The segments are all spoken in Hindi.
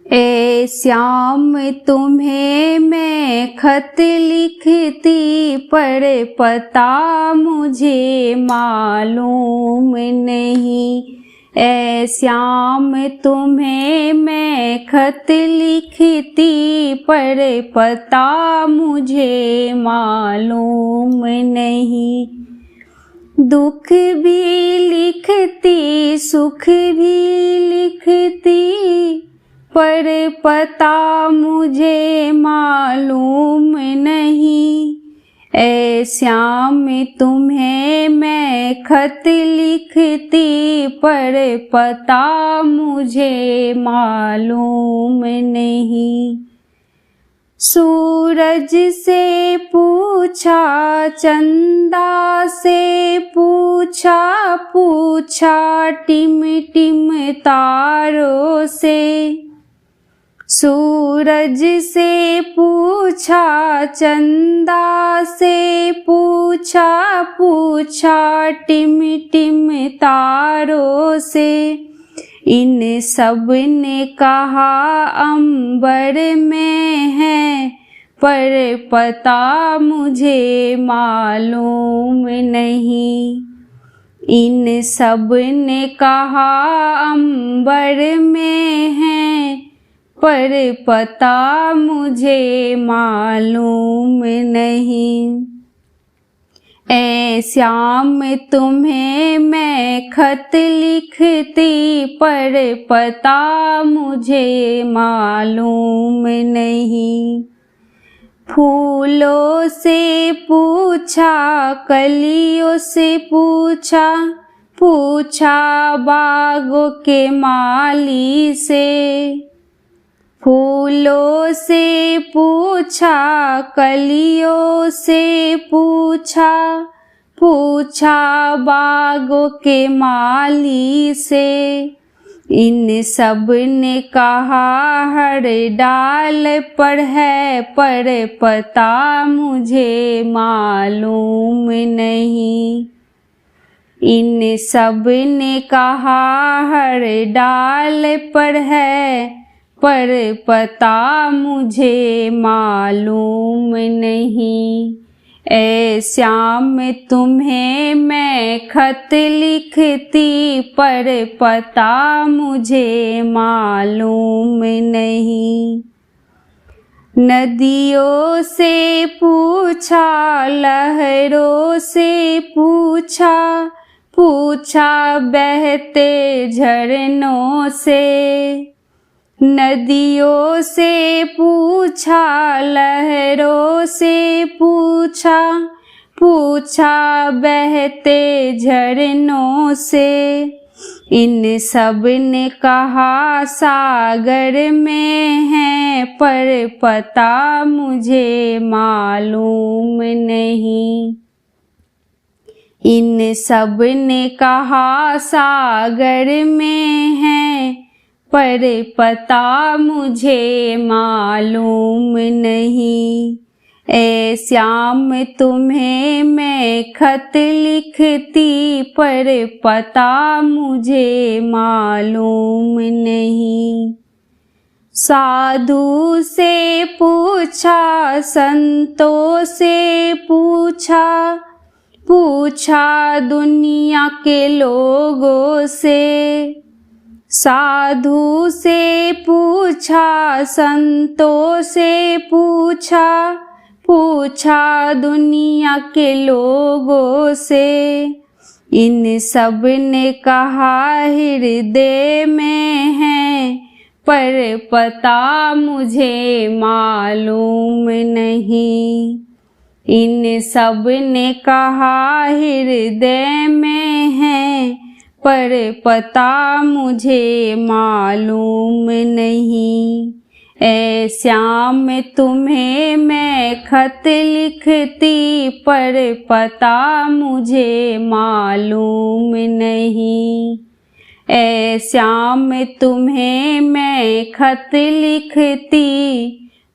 ए श्याम तुम्हें मैं खत लिखती पर पता मुझे मालूम नहीं। ए श्याम तुम्हें मैं खत लिखती पर पता मुझे मालूम नहीं। दुख भी लिखती सुख भी लिखती पर पता मुझे मालूम नहीं। ए श्याम तुम्हें मैं खत लिखती पर पता मुझे मालूम नहीं। सूरज से पूछा चंदा से पूछा पूछा टिम टिम तारों से। सूरज से पूछा चंदा से पूछा पूछा टिम टिम तारों से। इन सब ने कहा अंबर में है पर पता मुझे मालूम नहीं। इन सब ने कहा अंबर में है पर पता मुझे मालूम नहीं। ए श्याम तुम्हें मैं खत लिखती पर पता मुझे मालूम नहीं। फूलों से पूछा कलियों से पूछा पूछा बागों के माली से। फूलों से पूछा कलियों से पूछा पूछा बागों के माली से। इन सब ने कहा हर डाल पर है पर पता मुझे मालूम नहीं। इन सब ने कहा हर डाल पर है पर पता मुझे मालूम नहीं। ए श्याम तुम्हें मैं खत लिखती पर पता मुझे मालूम नहीं। नदियों से पूछा लहरों से पूछा पूछा बहते झरनों से। नदियों से पूछा लहरों से पूछा पूछा बहते झरनों से। इन सब ने कहा सागर में है पर पता मुझे मालूम नहीं। इन सब ने कहा सागर में है पर पता मुझे मालूम नहीं। ए श्याम तुम्हें मैं खत लिखती पर पता मुझे मालूम नहीं। साधु से पूछा संतों से पूछा पूछा दुनिया के लोगों से। साधु से पूछा संतों से पूछा पूछा दुनिया के लोगों से। इन सब ने कहा हृदय में है पर पता मुझे मालूम नहीं। इन सब ने कहा हृदय में है पर पता मुझे मालूम नहीं। ए श्याम तुम्हें मैं खत लिखती पर पता मुझे मालूम नहीं। ए श्याम तुम्हें मैं खत लिखती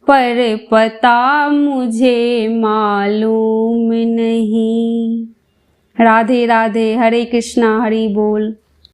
पर पता मुझे मालूम नहीं। राधे राधे। हरे कृष्णा हरि बोल।